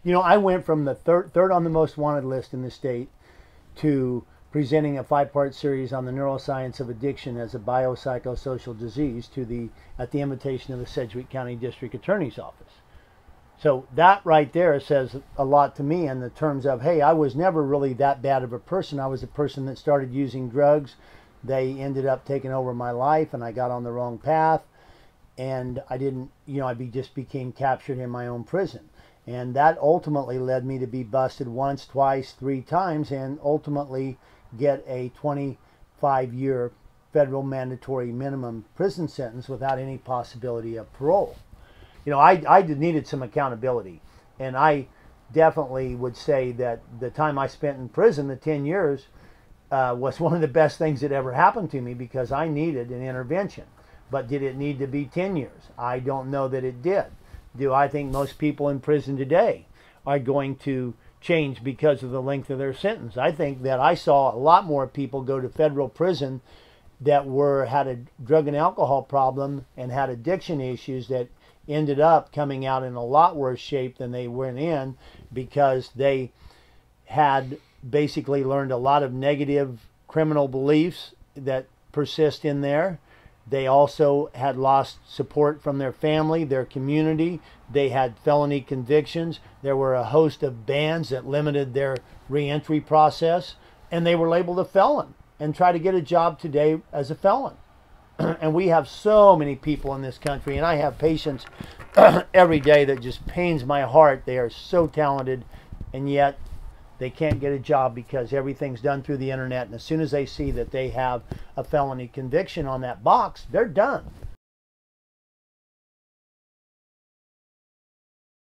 You know, I went from the third on the most wanted list in the state to presenting a 5-part series on the neuroscience of addiction as a biopsychosocial disease at the invitation of the Sedgwick County District Attorney's Office. So that right there says a lot to me in the terms of, hey, I was never really that bad of a person. I was a person that started using drugs. They ended up taking over my life, and I got on the wrong path. And I didn't, you know, just became captured in my own prison. And that ultimately led me to be busted once, twice, 3 times, and ultimately get a 25-year federal mandatory minimum prison sentence without any possibility of parole. You know, I needed some accountability, and I definitely would say that the time I spent in prison, the 10 years, was one of the best things that ever happened to me, because I needed an intervention. But did it need to be 10 years? I don't know that it did. Do I think most people in prison today are going to change because of the length of their sentence? I think that I saw a lot more people go to federal prison that had a drug and alcohol problem and had addiction issues that ended up coming out in a lot worse shape than they went in, because they had basically learned a lot of negative criminal beliefs that persist in there. They also had lost support from their family, their community. They had felony convictions. There were a host of bans that limited their reentry process, and they were labeled a felon and try to get a job today as a felon. And we have so many people in this country, and I have patients every day that just pains my heart. They are so talented, and yet they can't get a job because everything's done through the internet. And as soon as they see that they have a felony conviction on that box, they're done.